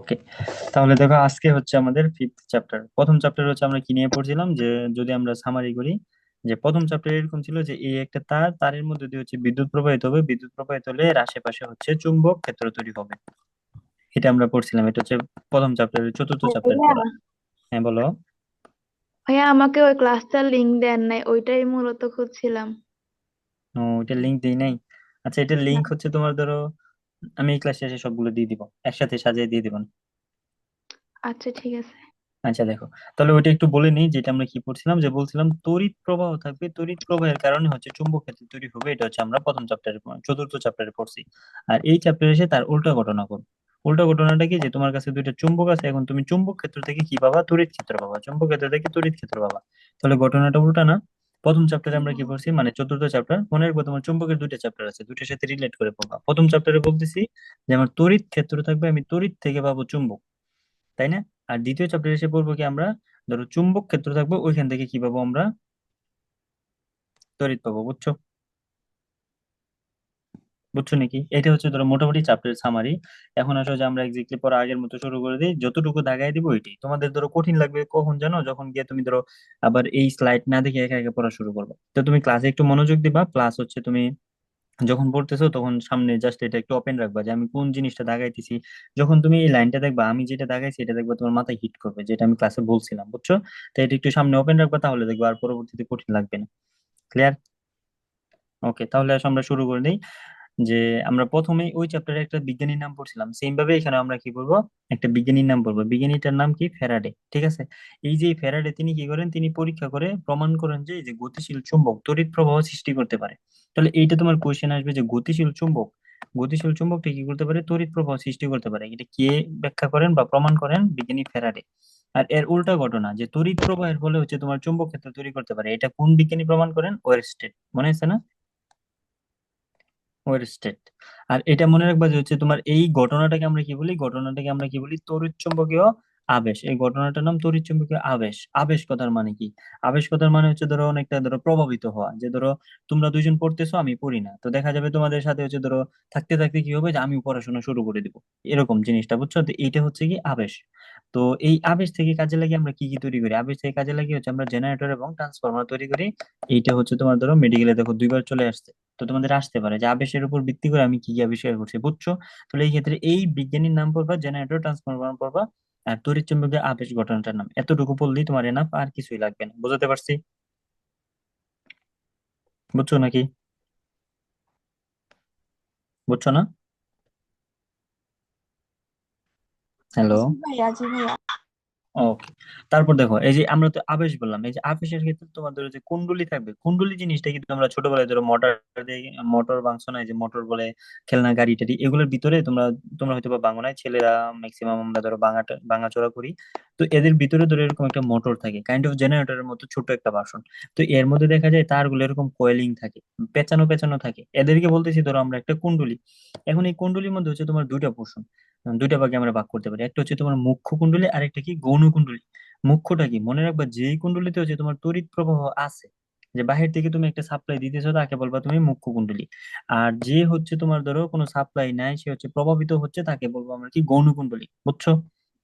ওকে, তাহলে দেখো আজকে হচ্ছে আমাদের ফিফথ চ্যাপ্টার। প্রথম চ্যাপ্টার হচ্ছে আমরা কি নিয়ে পড়ছিলাম, যে যদি আমরা সামারি করি, যে প্রথম চ্যাপ্টার এরকম ছিল যে এই একটা তার, তারের মধ্যে দিয়ে হচ্ছে বিদ্যুৎ প্রবাহিত হবে, বিদ্যুৎ প্রবাহিত হলে এর আশেপাশে হচ্ছে চুম্বক ক্ষেত্র তৈরি হবে। এটা আমরা পড়ছিলাম, এটা হচ্ছে প্রথম চ্যাপ্টারের চতুর্থ চ্যাপ্টার ভাইয়া পড়া। হ্যাঁ বলো। ভাইয়া আমাকে ওই ক্লাসটার লিংক দেন নাই, ওইটাই মূলত খুঁজছিলাম। ও, এটা লিংক দেই নাই। আচ্ছা, এটা না। লিংক হচ্ছে তোমার ধরো, আমি এই ক্লাস শেষে সবগুলো দিয়ে দিব, একসাথে সাজিয়ে দিয়ে দিব। আচ্ছা ঠিক আছে। আচ্ছা দেখো, তাহলে ওইটা একটু বলে নিই, যেটা আমরা কি পড়ছিলাম, যে বলছিলাম তড়িৎ প্রবাহ থাকবে, তড়িৎ প্রবাহের কারণে হচ্ছে চুম্বক ক্ষেত্র তৈরি হবে। এটা হচ্ছে আমরা প্রথম চ্যাপ্টারে, চতুর্থ চ্যাপ্টারে পড়ছি। আর এই চ্যাপ্টারে এসে তার উল্টা ঘটনা করব। উল্টা ঘটনাটা কি, যে তোমার কাছে দুইটা চুম্বক আছে, এখন তুমি চুম্বক ক্ষেত্র থেকে কি পাবা, তড়িৎ ক্ষেত্র পাবা, চুম্বক ক্ষেত্র থেকে তড়িৎ ক্ষেত্র পাবা। তাহলে ঘটনাটা উল্টা না? প্রথম চ্যাপ্টারে আমরা কি পড়ছি, মানে চতুর্থ চ্যাপ্টার, মনে রাখবো তোমার চুম্বকের দুইটা চ্যাপ্টার আছে, দুইটার সাথে রিলেট করে পড়বা। প্রথম চ্যাপ্টারে বলতেছি যে আমার তড়িৎ ক্ষেত্র থাকবে, আমি তড়িৎ থেকে পাবো চুম্বক, তাই না? আর দ্বিতীয় চ্যাপ্টারে এসে পড়বো কি আমরা, ধরো চুম্বক ক্ষেত্র থাকবে, ওইখান থেকে কি পাবো আমরা, তড়িৎ পাবো। বুঝছো? বুঝছো নাকি? এটা হচ্ছে ধরো মোটামুটি চ্যাপ্টার সামারি। এখন আসলে যে আমরা এক্স্যাক্টলি পড়া আগের মতো শুরু করে দিই, যতটুকু দাগাই দিব ওইটাই তোমাদের ধরো কঠিন লাগবে কখন জানো, যখন গিয়ে তুমি ধরো আবার এই স্লাইড না দেখে একা একা পড়া শুরু করবে। তো তুমি ক্লাসে একটু মনোযোগ দিবা, প্লাস হচ্ছে তুমি যখন পড়তেছো তখন সামনে জাস্ট এটা একটু ওপেন রাখবা, যে আমি কোন জিনিসটা দাগাইতেছি। যখন তুমি এই লাইনটা দেখবা, আমি যেটা দাগাইছি এটা দেখবা, তোমার মাথায় হিট করবে, যেটা আমি ক্লাসে বলছিলাম। বুঝছো? তো এটা একটু সামনে ওপেন রাখবা, তাহলে দেখবা আর পরবর্তীতে কঠিন লাগবে না। ক্লিয়ার? ওকে, তাহলে আসো আমরা শুরু করে দিই। যে আমরা প্রথমে ওই চ্যাপ্টারে একটা বিজ্ঞানীর নাম পড়ছিলাম, সেম ভাবে এখানে আমরা কি করবো, একটা বিজ্ঞানীর নাম পড়বো। বিজ্ঞানীটার নাম কি, ফ্যারাডে। ঠিক আছে? এই যে ফ্যারাডে, তিনি কি করেন, তিনি পরীক্ষা করে প্রমাণ করেন যে এই যে গতিশীল চুম্বক তড়িৎ প্রবাহ সৃষ্টি করতে পারে। তাহলে এইটা তোমার কোশ্চেন আসবে, যে গতিশীল চুম্বক, গতিশীল চুম্বকটা কি করতে পারে, তড়িৎ প্রবাহ সৃষ্টি করতে পারে। এটা কে ব্যাখ্যা করেন বা প্রমাণ করেন? বিজ্ঞানী ফ্যারাডে। আর এর উল্টা ঘটনা, যে তড়িৎ প্রবাহের ফলে হচ্ছে তোমার চুম্বক ক্ষেত্র তৈরি করতে পারে, এটা কোন বিজ্ঞানী প্রমাণ করেন? ওয়েরস্টেড। মনে আছে না? ওয়েরস্টেড। আর এটা মনে রাখবা যে হচ্ছে তোমার এই ঘটনাটাকে আমরা কি বলি, ঘটনাটাকে আমরা কি বলি, তড়িৎচুম্বকীয় আবেশ। এই ঘটনাটার নাম তড়িৎচুম্বকীয় আবেশ। আবেশ কথার মানে কি? আবেশ কথার মানে হচ্ছে ধরো অনেকটা ধরো প্রভাবিত হওয়া, যে ধরো তোমরা দুইজন পড়তেছো, আমি পড়ি না, তো দেখা যাবে তোমাদের সাথে হচ্ছে ধরো থাকতে থাকতে কি হবে, যে আমিও পড়াশোনা শুরু করে দিব, এরকম জিনিসটা। বুঝছো? তো এইটা হচ্ছে কি আবেশ। তো এই আবেশ থেকে কাজে লাগিয়ে আমরা কি কি তৈরি করি, আবেশ থেকে কাজে লাগিয়ে হচ্ছে আমরা জেনারেটর এবং ট্রান্সফরমার তৈরি করি। এইটা হচ্ছে তোমার ধরো মেডিকেলে দেখো দুইবার চলে আসছে। তো তোমাদের আসতে পারে যে আবেশের উপর ভিত্তি করে আমি কি কি আবিষ্কার করছি। বুঝছো? তাহলে এই ক্ষেত্রে এই বিজ্ঞানীর নাম পড়বা, জেনারেটর ট্রান্সফরমার পড়বা, আর তড়িৎচুম্বকীয় আবেশ ঘটনাটার নাম। এতটুকু পড়লেই তোমার এনাফ, আর কিছুই লাগবে না। বুঝতে পারছি? বুঝছো নাকি? বুঝছো না? হ্যালো? জি ভাইয়া, জি ভাইয়া। ওকে, তারপর দেখো, এই যে আমরা তো আবেশ বললাম, এই যে আবেশের ক্ষেত্রে তোমার ধরো যে কুণ্ডলী থাকবে, কুণ্ডলী জিনিসটা কিন্তু আমরা ছোটবেলায় ধরো মোটর দিয়ে, মোটর ভাঙছো না, এই যে মোটর বলে খেলনা গাড়ি টাড়ি, এগুলোর ভিতরে তোমরা তোমরা হয়তো বা ভাঙো নাই, ছেলেরা ম্যাক্সিমাম আমরা ধরো ভাঙাচোরা করি। তো এদের ভিতরে ধরো এরকম একটা মোটর থাকে, কাইন্ড অফ জেনারেটরের মতো ছোট একটা বাসন। তো এর মধ্যে দেখা যায় তারগুলো এরকম কোয়েলিং থাকে, পেঁচানো পেঁচানো থাকে, এদেরকে বলতেছি ধরো আমরা একটা কুণ্ডলী। এখন এই কুণ্ডলীর মধ্যে হচ্ছে তোমার দুইটা পোর্শন, দুইটা ভাগে আমরা ভাগ করতে পারি। একটা হচ্ছে তোমার মুখ্য কুণ্ডলী, আর একটা কি গৌণ কুণ্ডলী। মুখ্যটা কি, মনে রাখবা যেই কুণ্ডলীতে হচ্ছে তোমার তড়িৎ প্রবাহ আছে, যে বাহির থেকে তুমি একটা সাপ্লাই দিতেছো, তাকে বলবা তুমি মুখ্য কুণ্ডলী। আর যে হচ্ছে তোমার ধরো কোনো সাপ্লাই নাই, সে হচ্ছে প্রভাবিত হচ্ছে, তাকে বলবো আমরা কি, গৌণ কুণ্ডলী। বুঝছো?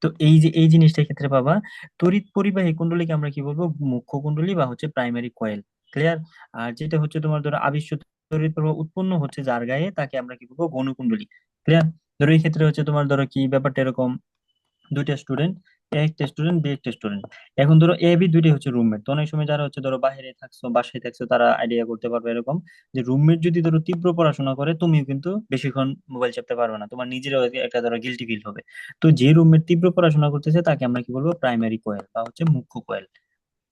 তো এই যে এই জিনিসটার ক্ষেত্রে পাবা, তড়িৎ পরিবাহী কুণ্ডলীকে আমরা কি বলবো, মুখ্য কুণ্ডলী বা হচ্ছে প্রাইমারি কয়েল। ক্লিয়ার? আর যেটা হচ্ছে তোমার ধরো আবিষ্য তড়িৎ প্রবাহ উৎপন্ন হচ্ছে যার গায়ে, তাকে আমরা কি বলবো, গৌণ কুণ্ডলী। ক্লিয়ার? ধরো এই ক্ষেত্রে হচ্ছে তোমার ধরো কি ব্যাপারটা এরকম, দুইটা স্টুডেন্ট, এ একটা স্টুডেন্ট, বি একটা স্টুডেন্ট। এখন ধরো এ বি দুইটাই হচ্ছে রুমমেট। তো অনেক সময় যারা হচ্ছে ধরো বাইরে থাকছো, বাসায় থাকছো, তারা আইডিয়া করতে পারবে এরকম, যে রুমমেট যদি ধরো তীব্র পড়াশোনা করে, তুমিও কিন্তু বেশিক্ষণ মোবাইল চাপতে পারবে না, তোমার নিজেরও একটা ধরো গিলটি ফিল হবে। তো যে রুমমেট তীব্র পড়াশোনা করতেছে, তাকে আমরা কি বলবো, প্রাইমারি কোয়েল বা হচ্ছে মুখ্য কোয়েল।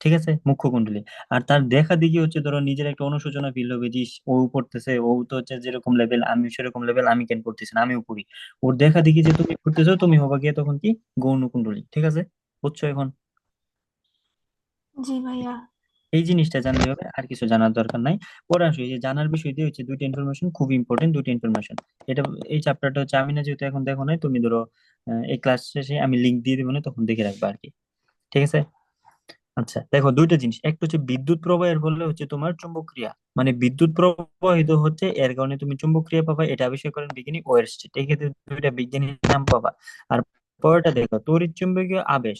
ঠিক আছে? মুখ্য কুণ্ডলী। আর তার দেখা দেখি হচ্ছে ধরো নিজের একটা অনুশোচনা ফিল হবে, যে ইস, ও পড়তেছে, ও তো হচ্ছে যেরকম লেভেল, আমি সেরকম লেভেল, আমি কেন পড়তেছি না, আমিও পড়ি। ওর দেখা দেখি যে তুমি পড়তেছো, তুমি হবা গিয়ে তখন কি, গৌণ কুণ্ডলী। ঠিক আছে? বুঝছো এখন? জি ভাইয়া। এই জিনিসটা জানলে হবে, আর কিছু জানার দরকার নাই। পরে আসো, এই যে জানার বিষয় দিয়ে হচ্ছে দুইটা ইনফরমেশন খুব ইম্পর্টেন্ট, দুইটা ইনফরমেশন। এটা, এই চ্যাপ্টারটা হচ্ছে আমি না যেহেতু এখন দেখো নাই, তুমি ধরো এই ক্লাস শেষে আমি লিংক দিয়ে দিবো না, তখন দেখে রাখবা আর কি। ঠিক আছে? আচ্ছা দেখো, দুইটা জিনিস, একটা হচ্ছে বিদ্যুৎ প্রবাহের ফলে হচ্ছে তোমার চুম্বক ক্রিয়া, মানে বিদ্যুৎ প্রবাহিত হচ্ছে, এর কারণে তুমি চুম্বক ক্রিয়া পাবা। এটা আবিষ্কার করেন বিজ্ঞানী ওয়েরস্টেড। এই ক্ষেত্রে দুইটা বিজ্ঞানীর নাম পাবা। আর পরেরটা দেখো, তড়িৎ চুম্বকীয় আবেশ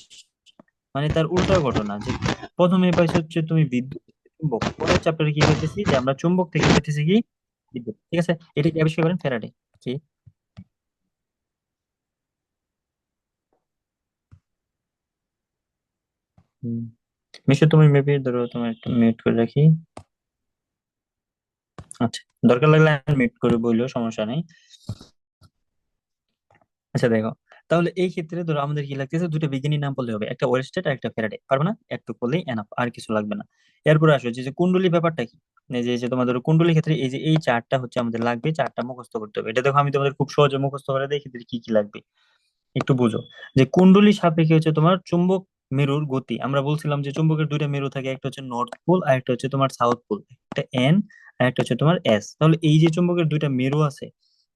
মানে তার উল্টা ঘটনা। যে প্রথমে পাইছে হচ্ছে তুমি বিদ্যুৎ থেকে চুম্বক, পরের চ্যাপ্টারে কি পাইতেছি যে আমরা চুম্বক থেকে পাইতেছি কি বিদ্যুৎ। ঠিক আছে, এটা কি আবিষ্কার করেন? ফ্যারাডে। কি? হম। মিশো, তুমি মেবি ধরো তোমার একটু মিউট করে রাখি। আচ্ছা, দরকার লাগলে আমি মিউট করে বললেও সমস্যা নেই। আচ্ছা দেখো, তাহলে এই ক্ষেত্রে ধরো আমাদের কি লাগতেছে, দুটো বিজ্ঞানীর নাম বললে হবে, একটা ওয়েরস্টেড আর একটা ফ্যারাডে, পারবে না? একটু বললেই এনাফ, আর কিছু লাগবে না। এরপরে আসো যে যে কুণ্ডলী ব্যাপারটা কি। এই যে তোমাদের ধরো কুণ্ডলীর ক্ষেত্রে এই যে এই চারটা হচ্ছে আমাদের লাগবে, চারটা মুখস্থ করতে হবে। এটা দেখো আমি তোমাদের খুব সহজে মুখস্থ করে দেই ক্ষেত্রে কি কি লাগবে একটু বুঝো। যে কুণ্ডলী সাপেক্ষে হচ্ছে তোমার চুম্বক মেরুর গতি। আমরা বলছিলাম যে চুম্বকের দুইটা মেরু থাকে, একটা হচ্ছে নর্থ পোল আর একটা হচ্ছে তোমার সাউথ পোল, একটা এন আর একটা হচ্ছে তোমার এস। তাহলে এই যে চুম্বকের দুইটা মেরু আছে,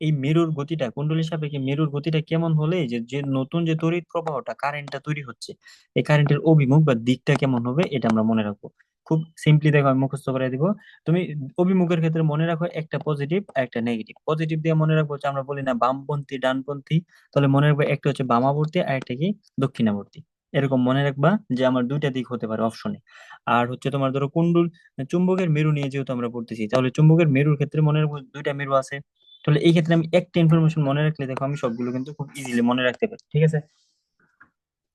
এই মেরুর গতিটা, কুণ্ডলীর সাপেক্ষে মেরুর গতিটা কেমন হলে যে যে নতুন যে তড়িৎ প্রবাহটা কারেন্টটা তৈরি হচ্ছে, এই কারেন্টের অভিমুখ বা দিকটা কেমন হবে, এটা আমরা মনে রাখবো। খুব সিম্পলি দেখো, আমি মুখস্থ করে দিব। তুমি অভিমুখের ক্ষেত্রে মনে রাখো একটা পজিটিভ আর একটা নেগেটিভ। পজিটিভ দিয়ে মনে রাখবো হচ্ছে আমরা বলি না বামপন্থী ডানপন্থী, তাহলে মনে রাখবা একটা হচ্ছে বামাবর্তী আর একটা কি দক্ষিণাবর্তী। এরকম মনে রাখবা যে আমার দুইটা দিক হতে পারে অপশনে। আর হচ্ছে তোমার ধরো কুণ্ডল, চুম্বকের মেরু নিয়ে যেহেতু আমরা পড়তেছি, তাহলে চুম্বকের মেরুর ক্ষেত্রে মনে রাখবো দুইটা মেরু আছে। তাহলে এই ক্ষেত্রে আমি একটা ইনফরমেশন মনে রাখলে দেখো আমি সবগুলো কিন্তু খুব ইজিলি মনে রাখতে পারি। ঠিক আছে,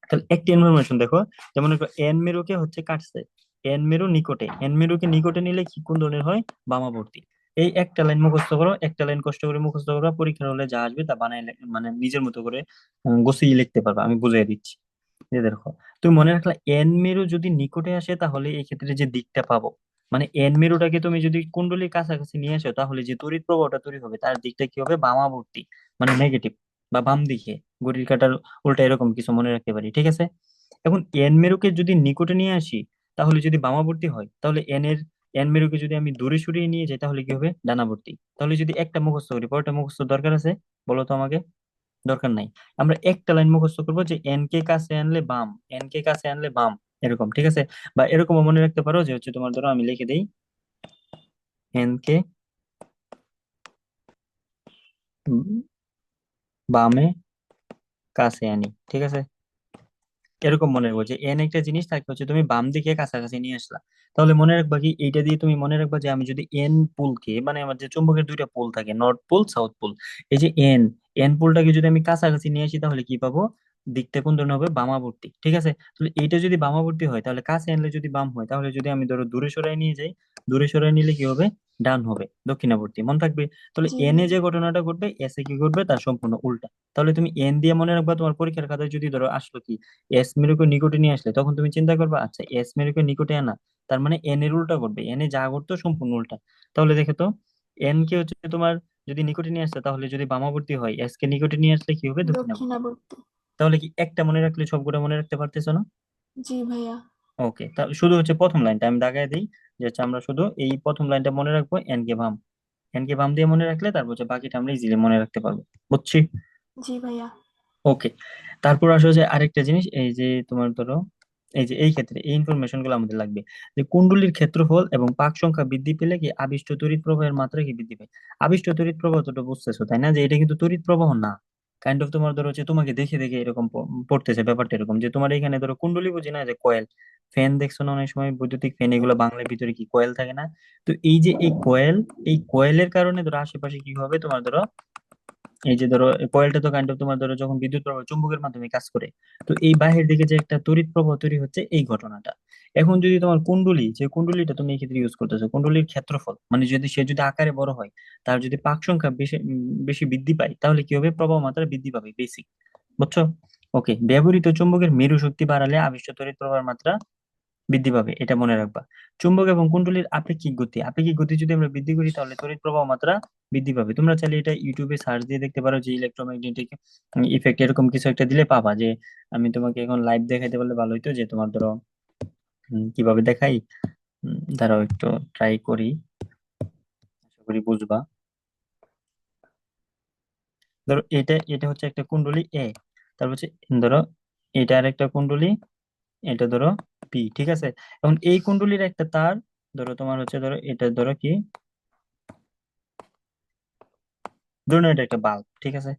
তাহলে একটা ইনফরমেশন দেখো, যেমন এন মেরুকে হচ্ছে কাটছে, এন মেরু নিকটে, এন মেরুকে নিকটে নিলে কি কোন ধরনের হয়? বামাবর্তী। এই একটা লাইন মুখস্থ করো, একটা লাইন কষ্ট করে মুখস্থ করো, পরীক্ষার হলে যা আসবে তা বানায় মানে নিজের মতো করে গুছিয়ে লিখতে পারবা, আমি বুঝিয়ে দিচ্ছি। এই যে দেখো, তুমি মনে রাখলা এন মেরু যদি নিকটে আসে তাহলে এই ক্ষেত্রে যে দিকটা পাবো, মানে এন মেরুটাকে তুমি যদি কুণ্ডলীর কাছাকাছি নিয়ে আসো তাহলে যে তড়িৎ প্রবাহটা তৈরি হবে তার দিকটা কি হবে? বামাবর্তী, মানে নেগেটিভ বা বাম দিকে, ঘড়ির কাঁটার উল্টা, এরকম কিছু মনে রাখতে পারি। ঠিক আছে, এখন এন মেরুকে যদি নিকটে নিয়ে আসি তাহলে যদি বামাবর্তী হয়, তাহলে এন মেরুকে যদি আমি দূরে সরিয়ে নিয়ে যাই তাহলে কি হবে? ডানাবর্তী। তাহলে যদি একটা মুখস্থ করি, পরেরটা মুখস্থ দরকার আছে? বলো তো আমাকে। দরকার নাই। আমরা একটা লাইন মুখস্থ করবো যে এন কে কাছে আনলে বাম, এন কে কাছে আনলে বাম, এরকম। ঠিক আছে, বা এরকম মনে রাখতে পারো যে হচ্ছে তোমার ধরো আমি লিখে দিই এন কে বামে কাছে আনি। ঠিক আছে, এরকম মনে রাখবো যে এন একটা জিনিস তাকে হচ্ছে তুমি বাম দিকে কাছাকাছি নিয়ে আসলা। তাহলে মনে রাখবা কি, এইটা দিয়ে তুমি মনে রাখবা যে আমি যদি এন পুলকে, মানে আমার যে চুম্বকের দুইটা পোল থাকে, নর্থ পোল সাউথ পোল, এই যে এন, এন পোলটাকে যদি আমি কাছাকাছি নিয়ে আসি তাহলে কি পাবো? দিকটা কোন ধরনের হবে? বামাবর্তী। ঠিক আছে, তাহলে এইটা যদি বামাবর্তী হয় তাহলে কাছে আনলে যদি বাম হয়, তাহলে যদি আমি ধরো দূরে সরাই নিয়ে যাই, দূরে সরাই নিলে কি হবে? ডান হবে, দক্ষিণাবর্তী। মন থাকবে? তাহলে জি এন এ ভাইয়া। যে ঘটনাটা ঘটবে, এস এ কি ঘটবে? তার সম্পূর্ণ উল্টা। তাহলে তুমি এন দিয়ে মনে রাখবা, তোমার পরীক্ষার খাতায় যদি ধরো আসলো কি এস মেরুকে নিকটে নিয়ে আসলে, তখন তুমি চিন্তা করবে আচ্ছা এস মেরুকে নিকটে আনা, তার মানে এন এর উল্টা করবে, এন এ যা করতো সম্পূর্ণ উল্টা। তাহলে দেখো তো, এন কে হচ্ছে তোমার যদি নিকটে নিয়ে আসতে, তাহলে যদি বামাবর্তী হয়, এস কে নিকটে নিয়ে আসলে কি হবে? দক্ষিণাবর্তী। দক্ষিণাবর্তী। তাহলে কি একটা মনে রাখলে সবগুলো মনে রাখতে পারতেছো না? জি ভাইয়া। ওকে, তা শুধু হচ্ছে প্রথম লাইনটা আমি দাগায় দিই, যে হচ্ছে আমরা শুধু এই প্রথম লাইনটা মনে রাখবো, এন কে বাম, এন কে বাম দিয়ে মনে রাখলে তারপর হচ্ছে বাকিটা আমরা ইজিলি মনে রাখতে পারবো। বুঝছি? জি ভাইয়া। ওকে, তারপর আসো যে আরেকটা জিনিস, এই যে তোমার ধরো এই যে এই ক্ষেত্রে এই ইনফরমেশন গুলো আমাদের লাগবে, যে কুণ্ডলীর ক্ষেত্রফল এবং পাক সংখ্যা বৃদ্ধি পেলে কি আবিষ্ট তড়িৎ প্রবাহের মাত্রা কি বৃদ্ধি পায়? আবিষ্ট তড়িৎ প্রবাহ তো বুঝতেছো তাই না, যে এটা কিন্তু তড়িৎ প্রবাহ না, কাইন্ড অফ তোমার ধরো হচ্ছে তোমাকে দেখে দেখে এরকম পড়তেছে ব্যাপারটা এরকম, যে তোমার এখানে ধরো কুণ্ডলী বুঝি না, যে কয়েল, ফ্যান দেখছো না অনেক সময়, বৈদ্যুতিক ফ্যান, এগুলো বাংলার ভিতরে কি কয়েল থাকে না? তো এই যে এই কয়েল, এই কয়েলের কারণে ধরো আশেপাশে কি হবে তোমার ধরো, এই যে ধরো কয়েলটা তো কাইন্ড অফ তোমার ধরো যখন বিদ্যুৎ প্রবাহ চুম্বকের মাধ্যমে কাজ করে, তো এই বাহির দিকে যে একটা তড়িৎ প্রবাহ তৈরি হচ্ছে, এই ঘটনাটা। এখন যদি তোমার কুণ্ডলী, যে কুণ্ডলীটা তুমি এই ক্ষেত্রে ইউজ করতেছো, কুণ্ডলীর ক্ষেত্রফল মানে যদি সে যদি আকারে বড় হয়, তার যদি পাক সংখ্যা বেশি বেশি বৃদ্ধি পায়, তাহলে কি হবে? প্রবাহ মাত্রা বৃদ্ধি পাবে, বেসিক। বুঝছো? ওকে, ব্যবহৃত চুম্বকের মেরু শক্তি বাড়ালে আবিষ্ট তড়িৎ প্রবাহের মাত্রা বৃদ্ধি পাবে, এটা মনে রাখবা। চুম্বক এবং কুণ্ডলীর আপেক্ষিক গতি, আপেক্ষিক গতি যদি আমরা বৃদ্ধি করি তাহলে তড়িৎ প্রবাহ মাত্রা বৃদ্ধি পাবে। তোমরা চাইলে এটা ইউটিউবে সার্চ দিয়ে দেখতে পারো, যে ইলেকট্রোম্যাগনেটিক ইফেক্ট এরকম কিছু একটা দিলে পাবা। যে আমি তোমাকে এখন লাইভ দেখাইতে পারলে ভালো হইতো, যে তোমার ধরো কিভাবে দেখাই, দাঁড়াও একটু ট্রাই করি, আশা করি বুঝবা। ধরো এটা এটা হচ্ছে একটা কুণ্ডলী এ, তারপর হচ্ছে ধরো এটা আর একটা কুণ্ডলী, এটা ধরো পি। ঠিক আছে, এখন এই কুণ্ডলীর একটা তার, ধরো তোমার হচ্ছে ধরো এটা ধরো কি, ধরুন এটা একটা বাল্ব। ঠিক আছে,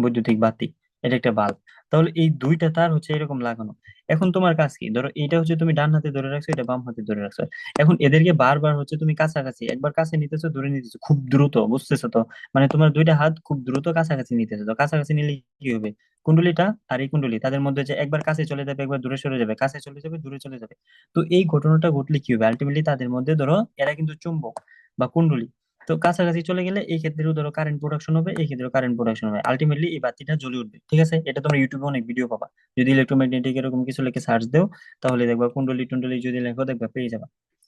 বৈদ্যুতিক বাতি। এটা একটা বাল্ব। তাহলে এই দুইটা তার হচ্ছে এরকম লাগানো। এখন তোমার কাজ কি, ধরো এটা হচ্ছে তুমি ডান হাতে ধরে রাখছো, এটা বাম হাতে ধরে রাখছো। এখন এদেরকে বারবার হচ্ছে তুমি কাছাকাছি, একবার কাছে নিতেছো, দূরে নিতেছো, খুব দ্রুত, বুঝতেছো তো? মানে তোমার দুইটা হাত খুব দ্রুত কাছাকাছি নিতেছো, তো কাছাকাছি নিলে কি হবে, কুণ্ডলিটা আর এই কুণ্ডলি তাদের মধ্যে যে একবার কাছে চলে যাবে, একবার দূরে সরে যাবে, কাছে চলে যাবে, দূরে চলে যাবে। তো এই ঘটনাটা ঘটলে কি হবে, আলটিমেটলি তাদের মধ্যে ধরো এরা কিন্তু চুম্বক বা কুণ্ডলী, তো কাছাকাছি চলে গেলে এই ক্ষেত্রেও ধরো কারেন্ট প্রোডাকশন হবে, এই ক্ষেত্রেও কারেন্ট প্রোডাকশন হবে, আলটিমেটলি এই বাতিটা জ্বলে উঠবে। ঠিক আছে, এটা তোমরা ইউটিউবে অনেক ভিডিও পাবা। যদি ইলেকট্রোম্যাগনেটিক এরকম কিছু লিখে সার্চ দাও, তাহলে দেখবা কুণ্ডলী টুন্ডলী যদি লেখো দেখবা পেয়ে যাবা।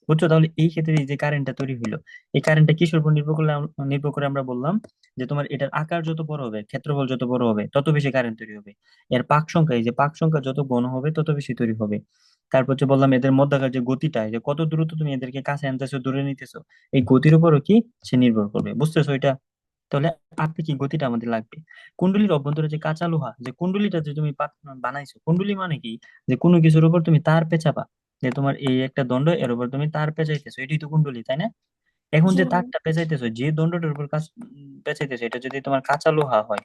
বুঝছো? তাহলে এই ক্ষেত্রে এই যে কারেন্টটা তৈরি হইলো, এই কারেন্টটা কিসের উপর নির্ভর করলে, নির্ভর করে আমরা বললাম যে তোমার এটার আকার যত বড় হবে, ক্ষেত্রফল যত বড় হবে, তত বেশি কারেন্ট তৈরি হবে। এর পাক সংখ্যা, এই যে পাক সংখ্যা যত ঘন হবে তত বেশি তৈরি হবে। তারপর হচ্ছে বললাম এদের মধ্যকার যে গতিটা, এই যে কত দ্রুত তুমি এদেরকে কাছে আনতেছো, দূরে নিতেছো, এই গতির উপরও কি সে নির্ভর করবে। বুঝতেছো এটা? তাহলে আপনি কি গতিটা আমাদের লাগবে। কুণ্ডলীর অভ্যন্তরে যে কাঁচা লোহা, যে কুণ্ডলীটা যে তুমি বানাইছো, কুণ্ডলী মানে কি, যে কোনো কিছুর উপর তুমি তার পেঁচাবা, যে তোমার এই একটা দণ্ড, এর উপর তুমি তার পেঁচাইতেছো, এটাই তো কুণ্ডলী, তাই না? এখন জি যে ভাইয়া। তারটা পেঁচাইতেছো, যে দণ্ডটার উপর পেঁচাইতেছো, এটা যদি তোমার কাঁচা লোহা হয়,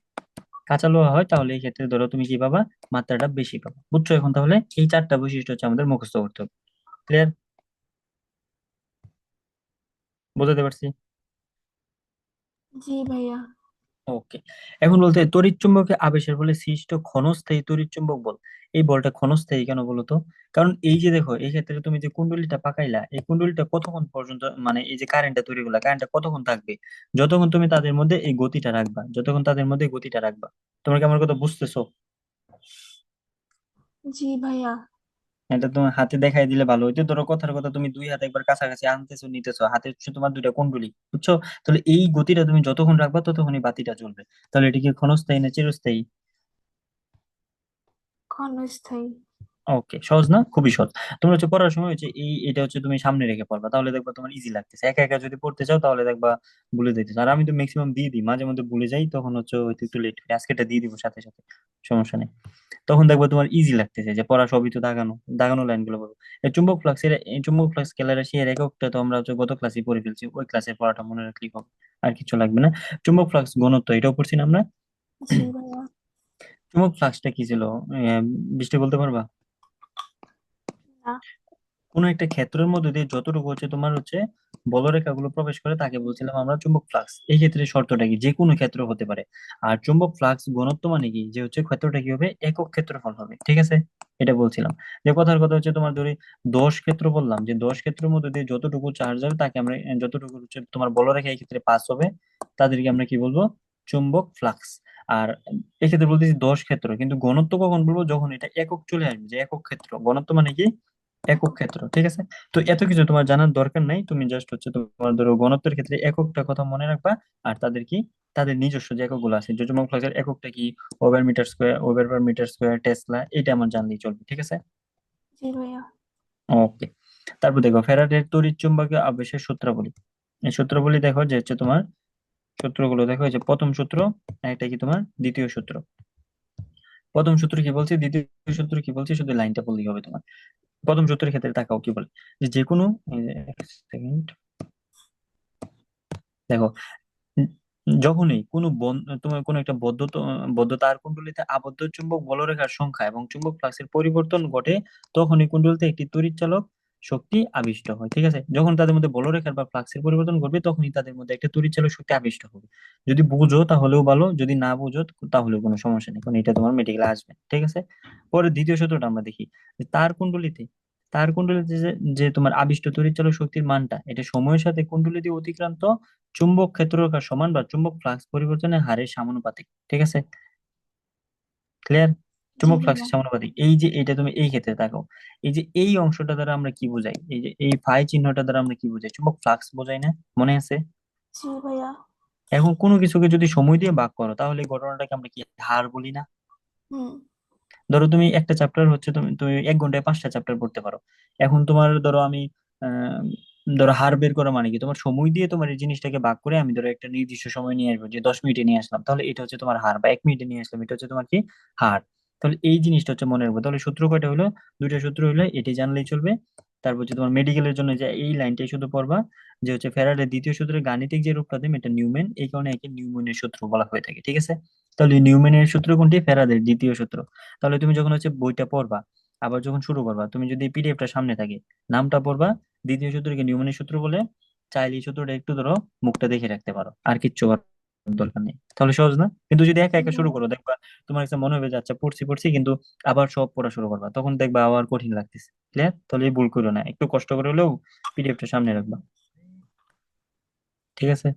কাঁচা লোহা হয়, তাহলে এই ক্ষেত্রে ধরো তুমি কি পাবা, মাত্রাটা বেশি পাবা। বুঝছো? এখন তাহলে এই চারটা বৈশিষ্ট্য হচ্ছে আমাদের মুখস্থ করতে হবে। ক্লিয়ার? বুঝতে পারছি? জি ভাইয়া। ওকে। এখন বলতে তড়িৎ চুম্বকে আবেশের ফলে সৃষ্ট ক্ষণস্থায়ী তড়িৎ চুম্বক বল, এই বলটা ক্ষণস্থায়ী কেন বলো তো? কারণ এই যে দেখো, এই ক্ষেত্রে তুমি যে কুণ্ডলীটা পাকাইলা, এই কুণ্ডলীটা কতক্ষণ পর্যন্ত, মানে এই যে কারেন্টটা তৈরি করলা, কারেন্টটা কতক্ষণ থাকবে, যতক্ষণ তুমি তাদের মধ্যে এই গতিটা রাখবা, যতক্ষণ তাদের মধ্যে এই গতিটা রাখবা। তোমরা কি আমার কথা বুঝতেছো? জি ভাইয়া। এটা তোমার হাতে দেখাই দিলে ভালো হইতো, ধরো কথার কথা তুমি দুই হাত একবার কাছাকাছি আনতেছো নিতেছো, হাতে হচ্ছে তোমার দুইটা কুণ্ডলী, বুঝছো? তাহলে এই গতিটা তুমি যতক্ষণ রাখবা ততক্ষণই বাতিটা জ্বলবে। তাহলে এটা কি ক্ষণস্থায়ী না চিরস্থায়ী? ক্ষণস্থায়ী। ওকে, সহজ না? খুবই সহজ। তোমরা হচ্ছে পড়ার সময় হচ্ছে এই এটা হচ্ছে তুমি সামনে রেখে পড়বা, তাহলে দেখবা তোমার ইজি লাগতেছে। একা একা যদি পড়তে চাও তাহলে দেখবা ভুলে যাইতেছে। আর আমি তো ম্যাক্সিমাম দিয়ে দিই, মাঝে মধ্যে ভুলে যাই, তখন হচ্ছে হয়তো একটু লেট করি, আজকে এটা দিয়ে দিব সাথে সাথে, সমস্যা নেই। তখন দেখবা তোমার ইজি লাগতেছে, যে পড়া সবই তো দাগানো, দাগানো লাইনগুলো বলবো। এই চুম্বক ফ্লাক্স স্কেলার এর এককটা তো আমরা হচ্ছে গত ক্লাসে পড়ে ফেলছি, ওই ক্লাসের পড়াটা মনে রাখলেই হবে, আর কিছু লাগবে না। চুম্বক ফ্লাক্স ঘনত্ব এটাও পড়ছি না আমরা? জি ভাইয়া। চুম্বক ফ্লাক্সটা কি ছিল, বৃষ্টি বলতে পারবা? না। কোন একটা ক্ষেত্রের মধ্যে দিয়ে যতটুকু হচ্ছে তোমার হচ্ছে বলরেখাগুলো প্রবেশ করে তাকে বলছিলাম আমরা চুম্বক ফ্লাক্স। এই ক্ষেত্রে শর্তটা কি, যে কোনো ক্ষেত্র হতে পারে। আর চুম্বক ফ্লাক্স ঘনত্ব মানে কি, যে হচ্ছে ক্ষেত্রটা কি হবে, একক ক্ষেত্রফল হবে। ঠিক আছে, এটা বলছিলাম। যে কথার কথা হচ্ছে তোমার ধরি 10 ক্ষেত্র বললাম, যে 10 ক্ষেত্রের মধ্যে দিয়ে যতটুকু চার্জ হবে তাকে আমরা, যতটুকু হচ্ছে তোমার বলরেখা এই ক্ষেত্রে পাস হবে, তাদেরকে আমরা কি বলবো, চুম্বক ফ্লাক্স। আর এক্ষেত্রে বলতেছি 10 ক্ষেত্র, কিন্তু ঘনত্ব কখন বলবো, যখন এটা একক চলে আসবে, যে একক ক্ষেত্র। ঘনত্ব মানে কি, একক ক্ষেত্র। ঠিক আছে, তো এত কিছু তোমার জানার দরকার নাই, তুমি জাস্ট হচ্ছে তোমার ধরো ঘনত্বের ক্ষেত্রে এককটা কথা মনে রাখবা। আর তাদের কি, তাদের নিজস্ব যে এককগুলো আছে, যোজমাক ফ্লাক্সের এককটা কি, over metre square, over per metre square, tesla, এটা আমার জানলেই চলবে। ঠিক আছে, জি ভাইয়া। ওকে। তারপর দেখো ফ্যারাডের তড়িৎ চুম্বকীয় আবেশের সূত্রাবলী। এই সূত্রাবলী দেখো, যে হচ্ছে তোমার সূত্রগুলো দেখো, এই যে প্রথম সূত্র, আর এটা কি তোমার দ্বিতীয় সূত্র। প্রথম সূত্র কি বলছে, দ্বিতীয় সূত্র কি বলছে, শুধু লাইনটা বললেই হবে তোমার। প্রথম সূত্রের ক্ষেত্রে তাকাও কি বলে, যে যে কোনো, এই যে এক সেকেন্ড, দেখো, উম, যখনই কোনো তোমার কোনো একটা বদ্ধ তার কুণ্ডলীতে আবদ্ধ চুম্বক বলরেখার সংখ্যা এবং চুম্বক ফ্লাক্সের পরিবর্তন ঘটে, তখনই কুণ্ডলীতে একটি তড়িৎচালক শক্তি আবিষ্ট হয়। ঠিক আছে, যখন তাদের মধ্যে বলরেখার বা ফ্লাক্সের পরিবর্তন ঘটবে, তখনই তাদের মধ্যে একটা তড়িৎচালক শক্তি আবিষ্ট হবে। যদি বুঝো তাহলেও ভালো, যদি না বুঝো তাহলেও কোনো সমস্যা নেই, কারণ এটা তোমার মেডিকেলে আসবে। ঠিক আছে, পরে দ্বিতীয় সূত্রটা আমরা দেখি, যে তার কুণ্ডলীতে যে যে তোমার আবিষ্ট তড়িৎচালক শক্তির মানটা, এটা সময়ের সাথে কুণ্ডলী দিয়ে অতিক্রান্ত চুম্বক ক্ষেত্রকার সমান বা চুম্বক ফ্লাক্স পরিবর্তনের হারের সমানুপাতিক। ঠিক আছে, ক্লিয়ার? জি চুম্বক ভাইয়া। ফ্লাক্সের সমানুপাতিক, এই যে এটা তুমি এই ক্ষেত্রে দেখো, এই যে এই অংশটা দ্বারা আমরা কি বোঝাই, এই যে এই ফাই চিহ্নটা দ্বারা আমরা কি বোঝাই, চুম্বক ফ্লাক্স বোঝাই না, মনে আছে? জি ভাইয়া। এখন কোনো কিছুকে যদি সময় দিয়ে ভাগ করো, তাহলে এই ঘটনাটাকে আমরা কি হার বলি না? হুম। ধরো তুমি একটা চ্যাপ্টার হচ্ছে তুমি তুমি 1 ঘন্টায় 5টা চ্যাপ্টার পড়তে পারো। এখন তোমার ধরো আমি আহ, ধরো হার বের করা মানে কি, তোমার সময় দিয়ে তোমার এই জিনিসটাকে ভাগ করে আমি ধরো একটা নির্দিষ্ট সময় নিয়ে আসবো, যে 10 মিনিটে নিয়ে আসলাম, তাহলে এটা হচ্ছে তোমার হার, বা 1 মিনিটে নিয়ে আসলাম, এটা হচ্ছে তোমার কি, হার। তাহলে এই জিনিসটা হচ্ছে মনে রাখবো। তাহলে সূত্র কয়টা হলো, দুইটা সূত্র হলো, এটি জানলেই চলবে। তারপর হচ্ছে তোমার মেডিকেলের জন্য যে এই লাইনটাই শুধু পড়বা, যে হচ্ছে ফ্যারাডের দ্বিতীয় সূত্রের গাণিতিক যে রূপটা দেয় এটা নিউমেন, এই কারণে একে নিউমেনের সূত্র বলা হয়ে থাকে। ঠিক আছে, তাহলে নিউম্যানের সূত্র কোনটি? ফ্যারাডের দ্বিতীয় সূত্র। তাহলে তুমি যখন হচ্ছে বইটা পড়বা, আবার যখন শুরু করবা, তুমি যদি পিডিএফটা সামনে থাকে, নামটা পড়বা, দ্বিতীয় সূত্রকে নিউম্যানের সূত্র বলে, চাইলে এই সূত্রটা একটু ধরো, মুখটা দেখে রাখতে পারো, আর কিচ্ছু করার দরকার নেই। তাহলে সহজ না? কিন্তু যদি একা জি একা শুরু ভাইয়া। করো, দেখবা তোমার কাছে মনে হবে যে আচ্ছা পড়ছি পড়ছি, কিন্তু আবার সব পড়া শুরু করবা, তখন দেখবা আবার কঠিন লাগতেছে। ক্লিয়ার? তাহলে এই ভুল করো না, একটু কষ্ট করে হলেও পিডিএফটা সামনে রাখবা। ঠিক আছে?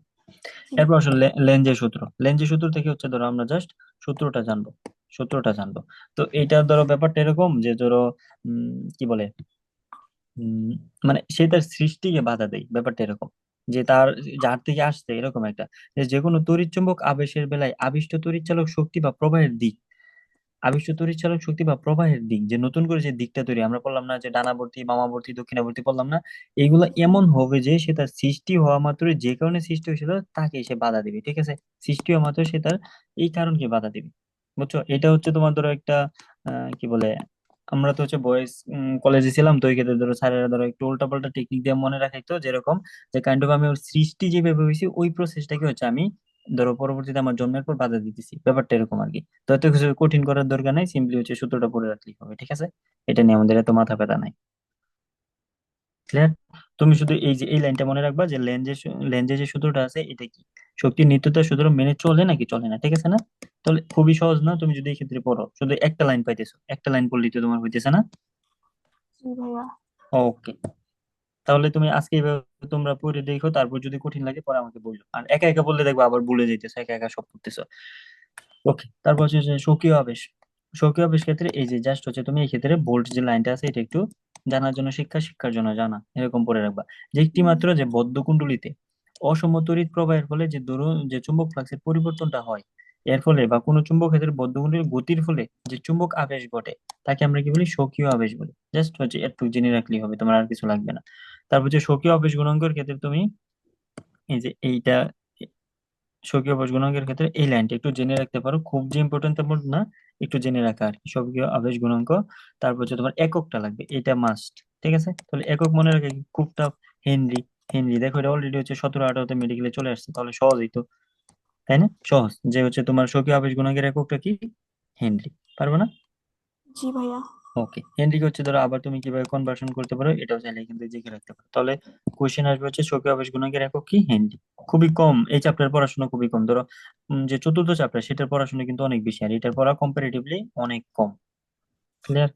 জি। এরপর আসলে লেঞ্জের সূত্র। লেঞ্জের সূত্র থেকে হচ্ছে ধরো আমরা জাস্ট সূত্রটা জানবো, সূত্রটা জানবো। তো এইটা ধরো ব্যাপারটা এরকম যে ধরো কি বলে, উম মানে সে তার সৃষ্টিকে বাধা দেয়, ব্যাপারটা এরকম যে তার, যার থেকে আসছে এরকম একটা, যে যে কোনো তড়িৎচুম্বক আবেশের বেলায় আবিষ্ট তড়িৎচালক শক্তি বা প্রবাহের দিক, আবিষ্ট তড়িৎচালক শক্তি বা প্রবাহের দিক, যে নতুন করে যে দিকটা তৈরি আমরা বললাম না, যে ডানাবর্তী বামাবর্তী দক্ষিণাবর্তী বললাম না, এইগুলা এমন হবে যে সে তার সৃষ্টি হওয়া মাত্রই, যে কারণে সৃষ্টি হয়েছিল তাকে সে বাধা দিবে। ঠিক আছে? সৃষ্টি হওয়া মাত্র সে তার এই কারণকে বাধা দিবে। বুঝছো? এটা হচ্ছে তোমার ধরো একটা কি বলে, আমরা তো হচ্ছে বয়েজ কলেজে ছিলাম, তো এই ক্ষেত্রে ধরো স্যারেরা ধরো একটু উল্টাপাল্টা টেকনিক দিয়ে মনে রাখাইতো, যেরকম যে কাইন্ড অফ আমি ওর সৃষ্টি যেভাবে হয়েছে ওই প্রসেসটাকে হচ্ছে আমি ধরো পরবর্তীতে আমার জন্মের পর বাধা দিতেছি, ব্যাপারটা এরকম আর কি। তো এত কিছু কঠিন করার দরকার নাই, সিম্পলি হচ্ছে সূত্রটা পড়ে রাখলেই হবে। ঠিক আছে? এটা নিয়ে আমাদের এত মাথা ব্যথা নাই। ক্লিয়ার? তুমি শুধু এই যে এই লাইনটা মনে রাখবা যে লেন্জের যে সূত্রটা আছে এটা কি, শক্তির নিত্যতার সূত্র মেনে চলে নাকি চলে না। ঠিক আছে না? তাহলে খুবই সহজ না? তুমি যদি এই ক্ষেত্রে পড়ো, শুধু একটা লাইন পাইতেছো, একটা লাইন পড়লেই তো তোমার হইতেছে না? জি ভাইয়া। ওকে। তাহলে তুমি আজকে এইভাবে তোমরা পড়ে দেখো, তারপর যদি কঠিন লাগে পরে আমাকে বললো। আর একা একা বললে দেখবো আবার ভুলে যাইতেছো, একা একা সব করতেছো। ওকে। তারপর হচ্ছে যে স্বকীয় আবেশ। স্বকীয় আবেশ ক্ষেত্রে এই যে জাস্ট হচ্ছে তুমি এই ক্ষেত্রে বোল্ট যে লাইনটা আছে এটা একটু জানার জন্য, শিক্ষার জন্য জানা, এরকম পড়ে রাখবা যে একটি মাত্র যে বদ্ধ কুণ্ডলীতে অসম তড়িৎ প্রবাহের ফলে যে দরুন যে চুম্বক ফ্লাক্সের পরিবর্তনটা হয়, এর ফলে বা কোনো চুম্বক ক্ষেত্রে বদ্ধ কুণ্ডলীর গতির ফলে যে চুম্বক আবেশ ঘটে, তাকে আমরা কি বলি? স্বকীয় আবেশ বলি। জাস্ট হচ্ছে একটু জেনে রাখলেই হবে, তোমার আর কিছু লাগবে না। তারপর যে স্বকীয় আবেশ গুণাঙ্কের ক্ষেত্রে তুমি এই যে এইটা, স্বকীয় আবেশ গুণাঙ্কের ক্ষেত্রে এই লাইনটা একটু জেনে রাখতে পারো, খুব যে ইম্পর্টেন্ট তেমন না, একটু জেনে রাখা আর কি, স্বকীয় আবেশ গুণাঙ্ক। তারপর হচ্ছে তোমার এককটা লাগবে, এটা মাস্ট। ঠিক আছে? তাহলে একক মনে রাখে কি? খুব টাফ। হেনরি। হেনরি দেখো এটা অলরেডি হচ্ছে 17-18তে মেডিকেলে চলে আসছে, তাহলে সহজই তো, তাই না? সহজ যে হচ্ছে তোমার স্বকীয় আবেশ গুণাঙ্কের এককটা কি? হেনরি। পারবে না? জি ভাইয়া। ওকে। হেনরিকে হচ্ছে ধরো আবার তুমি কিভাবে কনভার্সন করতে পারো এটাও চাইলে কিন্তু দেখে রাখতে পারো। তাহলে কোশ্চেন আসবে হচ্ছে স্বকীয় আবেশ গুণাঙ্কের একক কি? হেনরি। খুবই কম, এই চ্যাপ্টার পড়াশোনা খুবই কম। ধরো যে চতুর্থ চ্যাপ্টার সেটার পড়াশোনা কিন্তু অনেক বেশি, আর এটার পড়া কম্পারেটিভলি অনেক কম। ক্লিয়ার?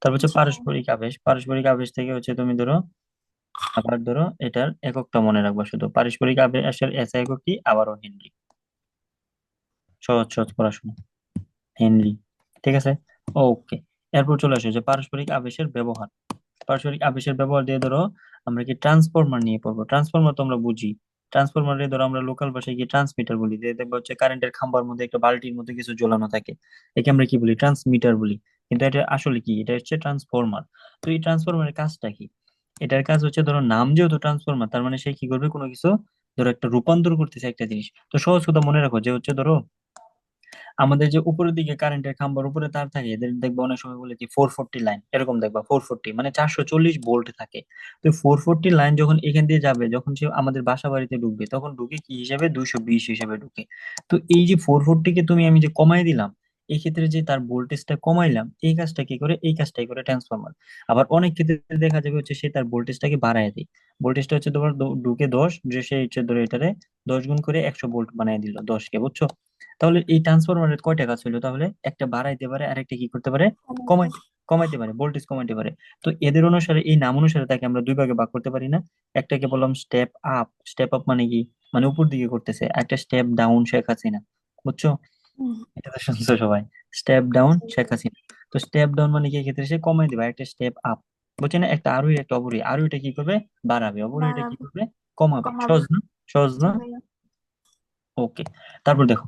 তারপর হচ্ছে জি ভাইয়া। পারস্পরিক আবেশ। পারস্পরিক আবেশ থেকে হচ্ছে তুমি ধরো আবার ধরো এটার এককটা মনে রাখবা, শুধু পারস্পরিক আবেশের এসআই একক কি? আবারও হেনরি। সহজ সহজ পড়াশোনা। হেনরি। ঠিক আছে? ওকে। এরপর চলে আসে যে পারস্পরিক আবেশের ব্যবহার। পারস্পরিক আবেশের ব্যবহার দিয়ে ধরো আমরা কি ট্রান্সফরমার নিয়ে পড়বো। ট্রান্সফরমার তো আমরা বুঝি, ট্রান্সফরমারে ধরো আমরা লোকাল ভাষায় কি ট্রান্সমিটার বলি, যে দেখবো হচ্ছে কারেন্টের খাম্বার মধ্যে একটা বালতির মধ্যে কিছু ঝোলানো থাকে, একে আমরা কি বলি? ট্রান্সমিটার বলি। কিন্তু এটা আসলে কি? এটা হচ্ছে ট্রান্সফরমার। তো এই ট্রান্সফরমারের কাজটা কি? এটার কাজ হচ্ছে ধরো নাম যেহেতু ট্রান্সফরমার, তার মানে সে কি করবে? কোনো কিছু ধরো একটা রূপান্তর করতেছে একটা জিনিস। তো সহজ কথা মনে রাখো যে হচ্ছে ধরো আমাদের যে উপরের দিকে কারেন্টের খাম্বার উপরে তার থাকে, এদের দেখবো অনেক সময় বলে কি 440 লাইন, এরকম দেখবা 440 মানে 440 ভোল্ট থাকে। তো 440 লাইন যখন এখান দিয়ে যাবে, যখন সে আমাদের বাসা বাড়িতে ঢুকবে, তখন ঢুকে কি হিসাবে? 220 হিসাবে ঢুকে। তো এই যে 440 কে তুমি আমি যে কমাই দিলাম, এই ক্ষেত্রে যে তার ভোল্টেজটা কমাইলাম, এই কাজটা কি করে? এই কাজটাই করে ট্রান্সফরমার। আবার অনেক ক্ষেত্রে দেখা যাবে হচ্ছে সে তার ভোল্টেজটাকে বাড়ায় দেয়। ভোল্টেজটা হচ্ছে তোমার ঢুকে 10, যে সে হচ্ছে ধরে এটারে 10 গুণ করে 100 ভোল্ট বানিয়ে দিল 10 কে। বুঝছো? তাহলে এই ট্রান্সফরমারের কয়টা কাজ হলো? তাহলে একটা বাড়াইতে পারে, আরেকটা কি করতে পারে? কমাইতে কমাইতে পারে, ভোল্টেজ কমাইতে পারে। তো এদের অনুসারে, এই নাম অনুসারে তাকে আমরা দুই ভাগে ভাগ করতে পারি না? একটাকে বললাম স্টেপ আপ। স্টেপ আপ মানে কি? মানে উপর দিকে করতেছে। একটা স্টেপ ডাউন, শেখ হাসিনা। বুঝছো? হুম। এটা তো শুনছো সবাই। স্টেপ ডাউন জি। শেখ হাসিনা। তো স্টেপ ডাউন মানে কি? এক্ষেত্রে সে কমাই দিবে। একটা স্টেপ আপ, বুঝছে না? একটা আরোহী একটা অবরোহী, আরোহীটা কি করবে? বাড়াবে, অবরোহীটা কি বাড়াবে। করবে? কমাবে। কমাবে। সহজ না? সহজ জি না? ভাইয়া। ওকে। তারপর দেখো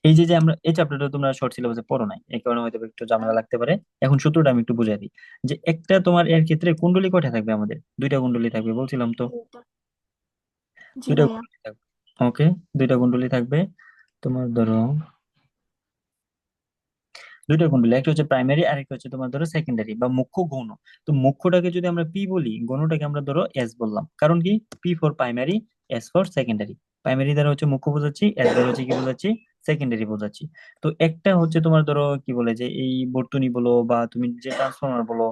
এই যে যে আমরা এই চ্যাপ্টারটা তোমরা শর্ট সিলেবাসে পড়ো নাই, এই কারণে হয়তো একটু ঝামেলা লাগতে পারে। এখন সূত্রটা আমি একটু বুঝাই দিই। যে একটা তোমার এর ক্ষেত্রে কুণ্ডলী কয়টা থাকবে? আমাদের দুইটা কুণ্ডলী থাকবে বলছিলাম তো। দুইটা। জি দুইটা ভাইয়া। কুণ্ডলী থাকবে। ওকে। দুইটা কুণ্ডলী থাকবে। তোমার ধরো দুইটা কুণ্ডলী, একটা হচ্ছে প্রাইমারি আর একটা হচ্ছে তোমার ধরো সেকেন্ডারি বা মুখ্য গৌণ। তো মুখ্যটাকে যদি আমরা পি বলি, গৌণটাকে আমরা ধরো এস বললাম। কারণ কি? P for primary, S for secondary. Primary দ্বারা হচ্ছে মুখ্য বোঝাচ্ছি, এস দ্বারা হচ্ছে কি বোঝাচ্ছি? সেকেন্ডারি বোঝাচ্ছি। তো একটা হচ্ছে তোমার ধরো কি বলে যে এই বর্তনী বলো বা তুমি যে ট্রান্সফরমার বলো,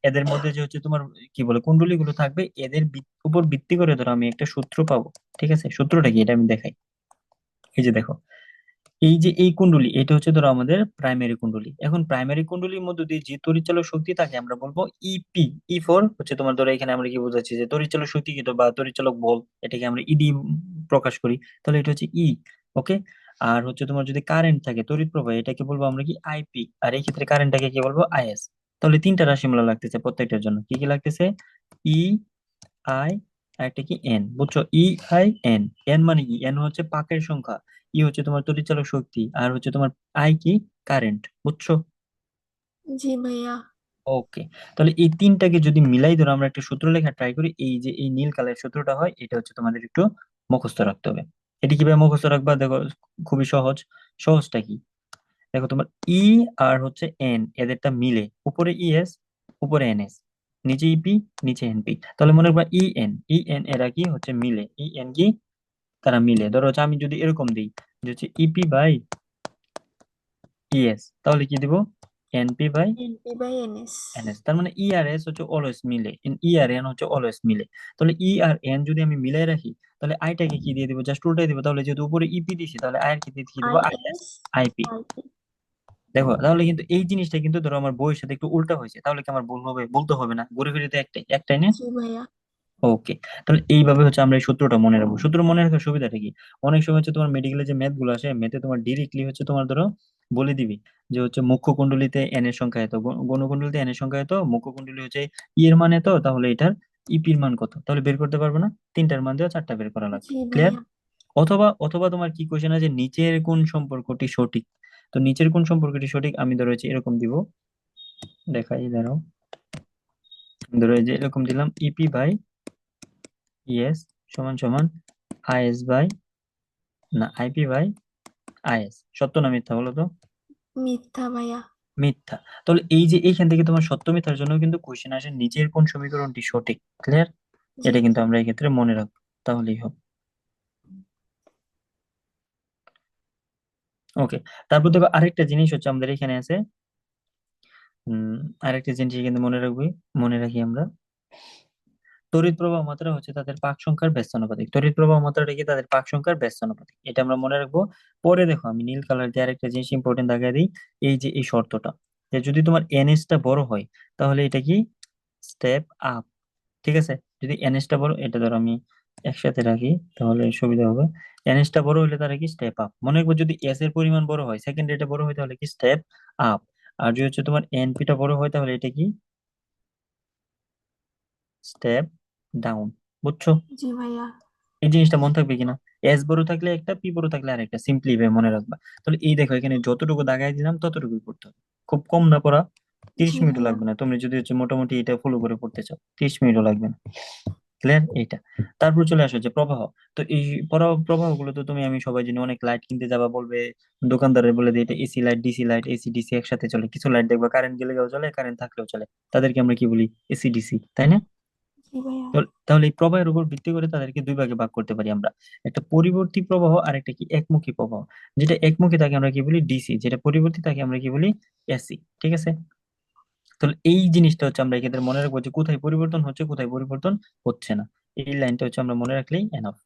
এদের মধ্যে যে হচ্ছে তোমার কি বলে কুণ্ডলী গুলো থাকবে, এদের উপর ভিত্তি করে ধরো আমি একটা সূত্র পাবো। ঠিক আছে, সূত্রটা কি এটা আমি দেখাই। এই যে দেখো, এই যে এই কুণ্ডলী এটা হচ্ছে ধরো আমাদের প্রাইমারি কুণ্ডলী। এখন প্রাইমারি কুণ্ডলীর মধ্যে দিয়ে যে তড়িৎচালক শক্তি থাকে আমরা বলবো ইপি। ই ফোর হচ্ছে তোমার ধরো এখানে আমরা কি বোঝাচ্ছি যে তড়িৎচালক শক্তি কি বা তড়িৎচালক বল, এটাকে আমরা ইডি প্রকাশ করি, তাহলে এটা হচ্ছে ই। ওকে। আর হচ্ছে তোমার যদি কারেন্ট থাকে তড়িৎ প্রবাহ, এটাকে বলবো আমরা কি আইপি। আর এই ক্ষেত্রে কারেন্টটাকে কি বলবো আইএস। তাহলে তিনটা রাশিমালা লাগতেছে প্রত্যেকটার জন্য, কি কি লাগতেছে? ই, আই, আর একটা কি এন, বুঝছো? ই, আই, এন। এন মানে কি? এন হচ্ছে পাকের সংখ্যা, ই হচ্ছে তোমার তড়িৎচালক শক্তি, আর হচ্ছে তোমার আই কি কারেন্ট, বুঝছো? জি ভাইয়া। ওকে। তাহলে এই তিনটাকে যদি মিলাই ধরো আমরা একটা সূত্র লেখা ট্রাই করি, এই যে এই নীল কালার সূত্রটা হয়, এটা হচ্ছে তোমাদের একটু মুখস্থ রাখতে হবে। এটি কিভাবে মুখস্থ রাখবা দেখো, খুবই সহজ। সহজটা কি? দেখো তোমার ই আর হচ্ছে এন এদেরটা মিলে উপরে ইএস, উপরে এনএস, নিচে ইপি, নিচে এনপি। তাহলে মনে করবা ই এন এরা কি হচ্ছে মিলে, ই এন কি তারা মিলে। ধরো হচ্ছে আমি যদি এরকম দিই যে হচ্ছে ইপি বাই ইএস, তাহলে কি দিব? NP by NP by NS. NS. তার মানে ই আর এস হচ্ছে অলওয়েজ মিলে, ই আর এন হচ্ছে অলওয়েজ মিলে। তাহলে ই আর এন যদি আমি মিলাই রাখি, তাহলে আইটাকে কি দিয়ে দিব? জাস্ট উল্টাই দিব। তাহলে যেহেতু উপরে ইপি দিছি, তাহলে আই এর কি দিয়ে দিব? I is, S IP. IP. দেখো তাহলে কিন্তু এই জিনিসটা কিন্তু ধরো আমার বইয়ের সাথে একটু উল্টা হয়েছে, তাহলে কি আমার ভুল হবে? বলতে হবে না, ঘুরে ফিরে তো একটাই একটাই না? জি ভাইয়া। ওকে। তাহলে এইভাবে হচ্ছে আমরা এই সূত্রটা মনে রাখবো। সূত্র মনে রাখার সুবিধাটা কি? অনেক সময় হচ্ছে তোমার মেডিকেলে যে ম্যাথ গুলো আসে, ম্যাথে তোমার ডিরেক্টলি হচ্ছে তোমার ধরো বলে দিবি যে হচ্ছে মুখ্য কুণ্ডলীতে এন এর সংখ্যা এত, গৌণ কুণ্ডলীতে এন এর সংখ্যা এত, মুখ্য কুণ্ডলী হচ্ছে ই এর মান এত, তাহলে এটার ইপির মান কত, তাহলে বের করতে পারবে না? তিনটার মান দেওয়া, চারটা বের করা লাগবে। জি ক্লিয়ার? ভাইয়া। অথবা অথবা তোমার কি কোশ্চেন আছে নিচের কোন সম্পর্কটি সঠিক। তো নিচের কোন সম্পর্কটি সঠিক আমি ধরো হচ্ছে এরকম দিব, দেখাই দাঁড়াও। ধরো এই যে এরকম দিলাম, ইপি বাই ইএস সমান সমান আইএস বাই, না আইপি বাই আইএস। সত্য না মিথ্যা বলো তো? মিথ্যা ভাইয়া। মিথ্যা। তাহলে এই যে এইখান থেকে তোমার সত্য মিথ্যার জন্য কিন্তু কোশ্চেন আসে নিচের কোন সমীকরণটি সঠিক। ক্লিয়ার? জি এটা কিন্তু জি। আমরা এই ক্ষেত্রে মনে রাখবো, তাহলেই হবে। ওকে। তারপর দেখো আরেকটা জিনিস হচ্ছে আমাদের এখানে আছে, আরেকটা জিনিস কিন্তু মনে রাখবি, মনে রাখি আমরা। তড়িৎ প্রবাহ মাত্রা হচ্ছে তাদের পাক সংখ্যার ব্যস্তানুপাতিক। তড়িৎ প্রবাহ মাত্রাটা কি? তাদের পাক সংখ্যার ব্যস্তানুপাতিক। এটা আমরা মনে রাখবো। পরে দেখো আমি নীল কালার দিয়ে আরেকটা জিনিস ইম্পর্টেন্ট দেখাই দিই। এই যে এই শর্তটা, যে যদি তোমার এনএস টা বড় হয়, তাহলে এটা কি স্টেপ আপ। ঠিক আছে? যদি এনএস টা বড়, এটা ধরো আমি একসাথে রাখি তাহলে সুবিধা হবে। এনএস টা বড় হলে তারা কি স্টেপ আপ। মনে রাখবো যদি এস এর পরিমাণ বড় হয়, সেকেন্ডারিটা বড় হয়, তাহলে কি স্টেপ আপ। আর যদি হচ্ছে তোমার এনপি টা বড় হয়, তাহলে এটা কি স্টেপ ডাউন। বুঝছো? জি ভাইয়া। এই জিনিসটা মনে থাকবে কিনা? এস বড় থাকলে একটা, পি বড় থাকলে আরেকটা, সিম্পলি ভাবে মনে রাখবা। তাহলে এই দেখো এখানে যতটুকু দাগাই দিলাম ততটুকুই পড়তে হবে। খুব কম না পড়া, তিরিশ জি মিনিটও ভাইয়া। লাগবে না। তুমি যদি হচ্ছে মোটামুটি এটা ফলো করে পড়তে চাও, 30 মিনিটও লাগবে না। ক্লিয়ার এইটা? তারপর চলে আসো যে প্রবাহ। তো এই প্রবাহ গুলো তো তুমি আমি সবাই জানি, অনেক লাইট কিনতে যাবা বলবে, দোকানদারের বলে দিয়ে এটা AC light, DC light, AC DC একসাথে চলে। কিছু লাইট দেখবা কারেন্ট গেলেও চলে, কারেন্ট থাকলেও চলে, তাদেরকে আমরা কি বলি? এসি ডিসি, তাই না? জি ভাইয়া। তাহলে এই প্রবাহের উপর ভিত্তি করে তাদেরকে দুই ভাগে ভাগ করতে পারি আমরা, একটা পরিবর্তী প্রবাহ আর একটা কি একমুখী প্রবাহ। যেটা একমুখী তাকে আমরা কি বলি? ডিসি, যেটা পরিবর্তী তাকে আমরা কি বলি? এসি। ঠিক আছে? তাহলে এই জিনিসটা হচ্ছে আমরা এক্ষেত্রে মনে রাখবো যে কোথায় পরিবর্তন হচ্ছে, কোথায় পরিবর্তন হচ্ছে না। এই লাইনটা হচ্ছে আমরা মনে রাখলেই এনাফ।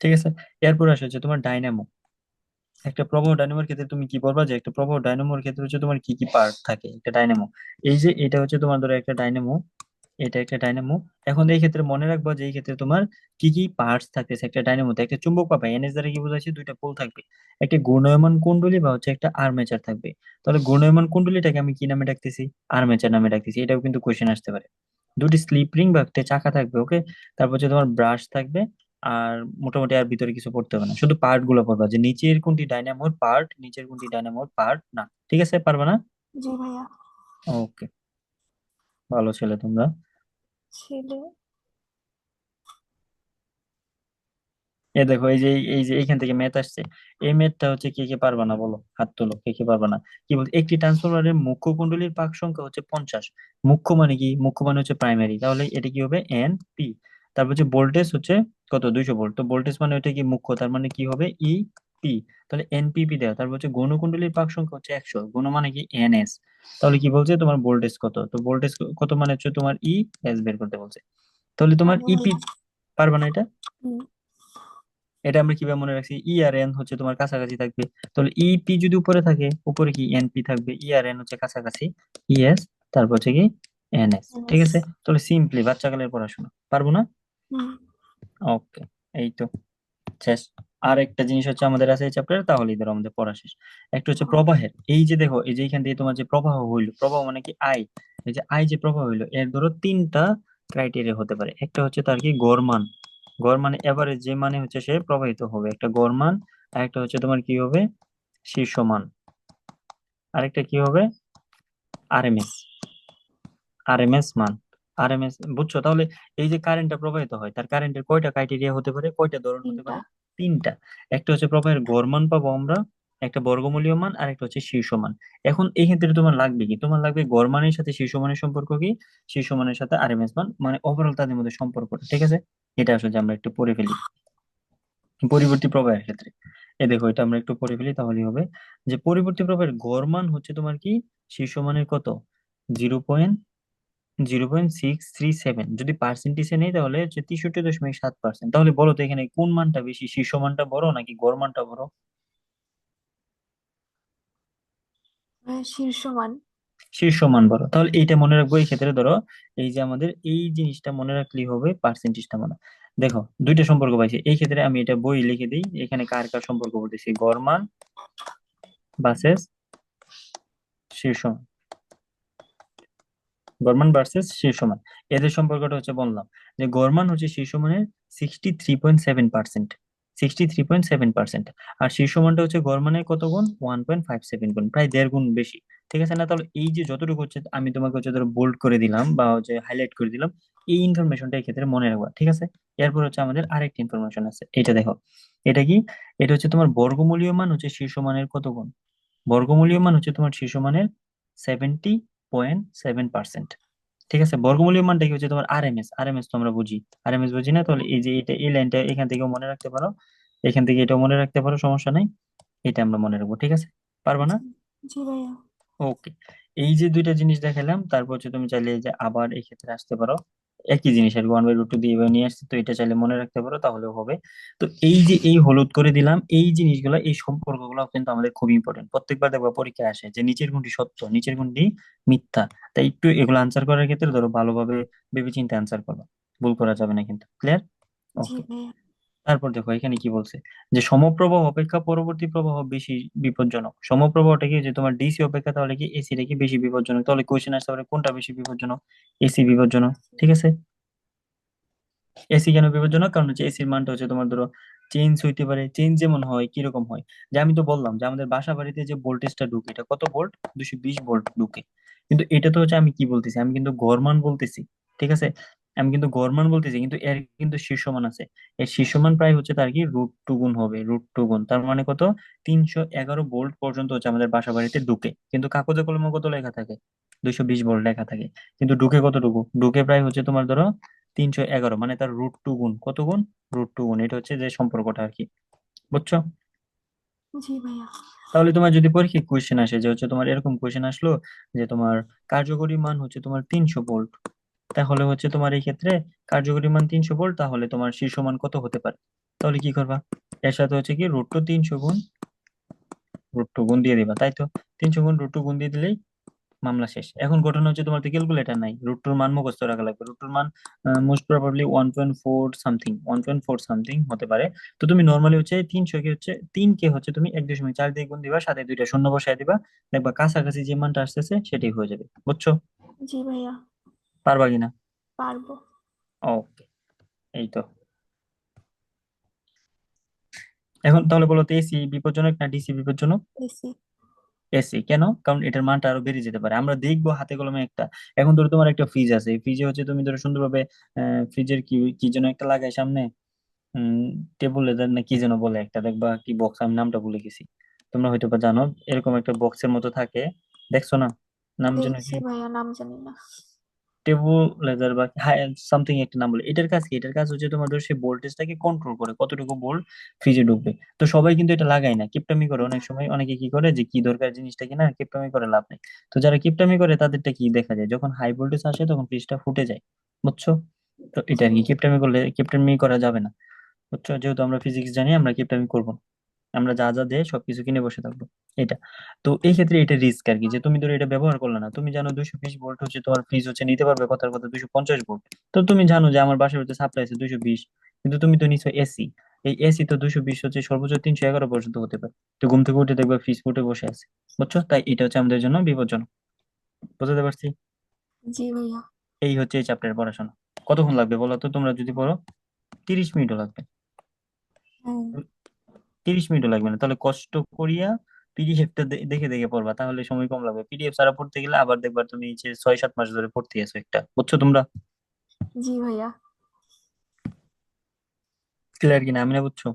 ঠিক আছে? এরপর আসে হচ্ছে তোমার ডাইনামো। একটা প্রবাহ ডায়নামোর ক্ষেত্রে তুমি কি বলবা যে একটা প্রবাহ ডায়নামোর ক্ষেত্রে হচ্ছে তোমার কি কি পার্ট থাকে একটা ডায়নামো। এই যে এটা হচ্ছে তোমার ধরো একটা ডায়নামো, এটা একটা ডায়নামো। এখন এই ক্ষেত্রে মনে রাখবো যে এই ক্ষেত্রে তোমার কি কি পার্টস থাকতেছে একটা ডায়নামোতে। একটা চুম্বক পাবে, এনএস দ্বারা কি বোঝাচ্ছে? দুইটা পোল থাকবে, একটা ঘূর্ণায়মান কুণ্ডলী বা হচ্ছে একটা আর্মেচার থাকবে। তাহলে ঘূর্ণায়মান কুণ্ডলীটাকে আমি কি নামে ডাকতেছি? আর্মেচার নামে ডাকতেছি। এটাও কিন্তু কোশ্চেন আসতে পারে। দুটি স্লিপ রিং বা একটা চাকা থাকবে। ওকে। তারপর হচ্ছে তোমার ব্রাশ থাকবে। আর মোটামুটি আর ভিতরে কিছু পড়তে হবে না, শুধু পার্ট গুলো পড়বা যে নিচের কোনটি ডায়নামোর পার্ট, নিচের কোনটি ডায়নামোর পার্ট না। ঠিক আছে? পারবা না? জি ভাইয়া। ওকে। ভালো ছেলে তোমরা। ছিল। এ দেখো এই যে এইখান থেকে ম্যাথ আসছে। এই ম্যাথটা হচ্ছে কে কে পারবা না বলো, হাত তোলো কে কে পারবা না। কি বলছে? একটি ট্রান্সফরমারের মুখ্য কুণ্ডলীর পাক সংখ্যা হচ্ছে 50। মুখ্য মানে কি? মুখ্য মানে হচ্ছে প্রাইমারি, তাহলে এটা কি হবে? N P. তারপর হচ্ছে ভোল্টেজ হচ্ছে কত? 200 ভোল্ট। তো ভোল্টেজ মানে ওটা কি মুখ্য, তার মানে কি হবে? ই পি, তাহলে এনপিপি দেওয়া, তারপর হচ্ছে গৌণকুণ্ডলীর পাক সংখ্যা হচ্ছে 100, গুণ মানে কি এনএস। তাহলে কি বলছে তোমার ভোল্টেজ কত, তো ভোল্টেজ কত মানে হচ্ছে তোমার ই এস বের করতে বলছে। তাহলে তোমার পারবো ইপি, ভাইয়া। পারবা না এটা? হুম। এটা আমরা কিভাবে মনে রাখছি, ই আর এন হচ্ছে তোমার কাছাকাছি থাকবে, তাহলে ইপি যদি উপরে থাকে উপরে কি এনপি থাকবে, ই আর এন হচ্ছে কাছাকাছি, ইএস, তারপর হচ্ছে কি এনএস। ঠিক এনএস। আছে, তাহলে সিম্পলি বাচ্চাকালের পড়াশোনা, পারবো না? হুম। ওকে, এই তো শেষ। আর একটা জিনিস হচ্ছে আমাদের আছে এই চ্যাপ্টারে, তাহলেই ধরো আমাদের পড়া শেষ। একটা হচ্ছে হ্যাঁ। প্রবাহের, এই যে দেখো এই যে এখান দিয়ে তোমার যে প্রবাহ হইলো, প্রবাহ মানে কি আই, এই যে আই যে প্রবাহ হইলো এর ধরো তিনটা ক্রাইটেরিয়া হতে পারে। একটা হচ্ছে তার কি গড় মান, গড় মানে এভারেজ যে মানে হচ্ছে সে প্রবাহিত হবে, একটা গড় মান। আর একটা হচ্ছে তোমার কি হবে, শীর্ষ মান। আরেকটা কি হবে, আরএমএস, আরএমএস মান, আরএমএস, বুঝছো? তাহলে এই যে কারেন্টটা প্রবাহিত হয় তার কারেন্টের কয়টা ক্রাইটেরিয়া হতে পারে, কয়টা ধরন হতে তিনটা। পারে? তিনটা। একটা হচ্ছে প্রবাহের গড় মান পাবো আমরা, একটা বর্গমূলীয় মান, আর একটা হচ্ছে শীর্ষ মান। এখন এই ক্ষেত্রে তোমার লাগবে কি, তোমার লাগবে গড় মানের সাথে শীর্ষ মানের সম্পর্ক কি, শীর্ষ মানের সাথে আরএমএস মান, মানে ওভারঅল তাদের মধ্যে সম্পর্ক। ঠিক আছে, এটা আসলে আমরা একটু পড়ে ফেলি পরিবর্তী প্রবাহের ক্ষেত্রে। এই দেখো এটা আমরা একটু পড়ে ফেলি তাহলেই হবে, যে পরিবর্তী প্রবাহের গড় মান হচ্ছে তোমার কি শীর্ষ মানের কত, 0.0637, যদি পার্সেন্টেজে নেই তাহলে হচ্ছে 63.7%। তাহলে বলো তো এখানে কোন মানটা বেশি, শীর্ষ মানটা বড় নাকি গড় মানটা বড়? শীর্ষমান। শীর্ষ মান বড়। তাহলে এইটা মনে রাখবো এই ক্ষেত্রে ধরো, এই যে আমাদের এই জিনিসটা মনে রাখলেই হবে, পার্সেন্টেজটা মনে। দেখো দুইটা সম্পর্ক পাইছি, এই ক্ষেত্রে আমি এটা বই লিখে দিই, এখানে কার কার সম্পর্ক বলতেছি, গড় মান ভার্সেস শীর্ষ মান, গড়মান ভার্সেস শীর্ষমান, এদের সম্পর্কটা হচ্ছে বললাম যে গড়মান হচ্ছে শীর্ষমানের 63.7%, 63.7%। আর শীর্ষমানটা হচ্ছে গড়মানের কত গুণ, 1.57 গুণ, প্রায় 1.5 গুণ বেশি। ঠিক আছে না? তাহলে এই যে যতটুকু হচ্ছে আমি তোমাকে হচ্ছে ধরো বোল্ড করে দিলাম বা হচ্ছে হাইলাইট করে দিলাম, এই ইনফরমেশনটা এই ক্ষেত্রে মনে রাখবা। ঠিক আছে, এরপর হচ্ছে আমাদের আরেকটা ইনফরমেশন আছে, এটা দেখো। এটা কি, এটা হচ্ছে তোমার বর্গমূলীয় মান হচ্ছে শীর্ষমানের কত গুণ, বর্গমূলীয় মান হচ্ছে তোমার শীর্ষমানের 70.7%। ঠিক আছে, বর্গমূলীয় মানটা কি হচ্ছে তোমার আরএমএস, আরএমএস তো আমরা বুঝি, আরএমএস বুঝি না? তাহলে এই যে এটা এই লাইনটা এখান থেকে মনে রাখতে পারো, এখান থেকে এটাও মনে রাখতে পারো, সমস্যা নাই। এটা আমরা মনে রাখবো। ঠিক আছে, পারবা না? জি। জি ভাইয়া। ওকে, এই যে দুইটা জিনিস দেখালাম, তারপর হচ্ছে তুমি চাইলে এই যে আবার এই ক্ষেত্রে আসতে পারো, একই জিনিস আর 1/√2 দিয়ে এভাবে নিয়ে আসছি, তো এটা চাইলে মনে রাখতে পারো তাহলেও হবে। তো এই যে এই হলুদ করে দিলাম এই জিনিসগুলো, এই সম্পর্কগুলো কিন্তু আমাদের খুব ইম্পর্টেন্ট, প্রত্যেকবার দেখবা পরীক্ষায় আসে যে নিচের কোনটি সত্য নিচের কোনটি মিথ্যা। তাই একটু এগুলো আনসার করার ক্ষেত্রে ধরো ভালোভাবে ভেবেচিন্তে আনসার করো, ভুল করা যাবে না কিন্তু, ক্লিয়ার? জি ওকে, ভাইয়া। তারপর দেখো এখানে কি বলছে, যে সমপ্রবাহ অপেক্ষা পরবর্তী প্রবাহ বেশি বিপজ্জনক। সমপ্রবাহটা কি, যে তোমার ডিসি অপেক্ষা তাহলে কি এসি টা কি বেশি বিপজ্জনক? তাহলে কোশ্চেন আসতে পারে কোনটা বেশি বিপজ্জনক, এসি বিপজ্জনক। ঠিক আছে, এসি কেন বিপজ্জনক, কারণ হচ্ছে এসির মানটা হচ্ছে তোমার ধরো চেঞ্জ হইতে পারে, চেঞ্জ যেমন হয় কিরকম হয়, যে আমি তো বললাম যে আমাদের বাসা বাড়িতে যে ভোল্টেজটা ঢুকে এটা কত ভোল্ট, 220 ভোল্ট ঢুকে। কিন্তু এটা তো হচ্ছে আমি কি বলতেছি, আমি কিন্তু গড় মান বলতেছি। ঠিক আছে, আমি কিন্তু গড় মান বলতেছি, কিন্তু এর কিন্তু শীর্ষমান আছে, এর শীর্ষমান প্রায় হচ্ছে তার কি √2 গুণ হবে, √2 গুণ, তার মানে কত, 311 ভোল্ট পর্যন্ত হচ্ছে আমাদের বাসা বাড়িতে ঢুকে। কিন্তু কাগজে কলমে কত লেখা থাকে, 220 ভোল্ট লেখা থাকে। কিন্তু ঢুকে কতটুকু, ঢুকে প্রায় হচ্ছে তোমার ধরো 311, মানে তার √2 গুণ, কত গুণ, √2 গুণ। এটা হচ্ছে যে সম্পর্কটা আর কি, বুঝছো? জি ভাইয়া। তাহলে তোমার যদি পরীক্ষায় কোয়েশ্চেন আসে যে হচ্ছে তোমার এরকম কোয়েশ্চেন আসলো যে তোমার কার্যকরী মান হচ্ছে তোমার 300 ভোল্ট, তাহলে হচ্ছে তোমার এই ক্ষেত্রে কার্যকরী মান 300 ভোল্ট, তাহলে তোমার শীর্ষ মান কত হতে পারে? তাহলে কি করবা, এর সাথে হচ্ছে কি √2 300 গুণ, √2 গুণ দিয়ে দিবা, তাই তো? 300 গুণ √2 গুণ দিয়ে দিলেই মামলা শেষ। এখন ঘটনা হচ্ছে তোমার তো ক্যালকুলেটর নাই, √2 মান মুখস্থ রাখা লাগবে, √2 মান মোস্ট প্রবাবলি 1.4 সামথিং, 1.4 সামথিং হতে পারে। তো তুমি নর্মালি হচ্ছে 300 কে হচ্ছে 3 কে হচ্ছে তুমি 1.4 দিয়ে গুণ দিবা, সাথে দুইটা শূন্য বসায় দিবা, দেখবা কাছাকাছি যে মানটা আসতেছে সেটাই হয়ে যাবে, বুঝছো? জি ভাইয়া। পারবা কিনা? পারবো। ওকে, এই তো। এখন তাহলে বলো তো এসি বিপজ্জনক না ডিসি বিপজ্জনক? এসি। এসি কেন, কারণ এটার মানটা আরো বেড়ে যেতে পারে, আমরা দেখবো হাতে কলমে একটা। এখন ধরো তোমার একটা ফ্রিজ আছে, ফ্রিজে হচ্ছে তুমি ধরো সুন্দরভাবে ফ্রিজের কি কি যেন একটা লাগাই সামনে, উম টেবুল লেদার না কি যেন বলে একটা, দেখবা কি বক্স, আমি নামটা ভুলে গেছি, তোমরা হয়তো বা জানো, এরকম একটা বক্সের মতো থাকে, দেখছো না? নাম যেন দেখছি কি, ভাইয়া, নাম জানি না। টেবুলাইজার বা সামথিং একটা নাম বলে, এটার কাজ কি? এটার কাজ হচ্ছে তোমাদের সেই ভোল্টেজটাকে কন্ট্রোল করে কতটুকু ভোল্ট ফ্রিজে ঢুকবে। তো সবাই কিন্তু এটা লাগায় না, কিপটামি করে অনেক সময়। অনেকে কি করে যে কি দরকার জিনিসটা কিনা, কিপটামি করে লাভ নেই। তো যারা কিপটামি করে তাদেরটা কি দেখা যায়, যখন হাই ভোল্টেজ আসে তখন ফ্রিজটা ফুটে যায়, বুঝছো? তো এটা জি আর কি, কিপটামি করলে কিপটামি করা যাবে না, বুঝছো? যেহেতু আমরা ফিজিক্স জানি, আমরা কিপটামি করবো না। আমরা যা যা দেয় সবকিছু কিনে বসে থাকবো, এটা। তো এই ক্ষেত্রে এটা রিস্ক আর কি, যে তুমি ধরো এটা ব্যবহার করলে না, তুমি জানো 220 ভোল্ট হচ্ছে তোমার ফ্রিজ হচ্ছে নিতে পারবে কথার কথা 250 ভোল্ট। তো তুমি জানো যে আমার বাসার হচ্ছে সাপ্লাই আছে 220, কিন্তু তুমি তো নিছো এসি। এই এসি তো 220 হচ্ছে সর্বোচ্চ 311 পর্যন্ত হতে পারে। তো ঘুম থেকে উঠে দেখবে ফ্রিজ ফুটে বসে আছে, বুঝছো? তাই এটা হচ্ছে আমাদের জন্য বিপজ্জনক। বুঝতে পারছি। জি ভাইয়া। এই হচ্ছে এই চ্যাপ্টারের পড়াশোনা। কতক্ষণ লাগবে বলো তো তোমরা যদি পড়ো? 30 মিনিটও লাগবে। হ্যাঁ। 30 মিনিটও লাগবে না, তাহলে কষ্ট করিয়া পিডিএফটা দেখে দেখে পড়বা, তাহলে সময় কম লাগবে। পিডিএফ ছাড়া পড়তে গেলে আবার দেখবা তুমি যে 6-7 মাস ধরে পড়তে গেছো একটা, বুঝছো তোমরা? জি ভাইয়া। ক্লিয়ার কিনা, আমি না বুঝছো?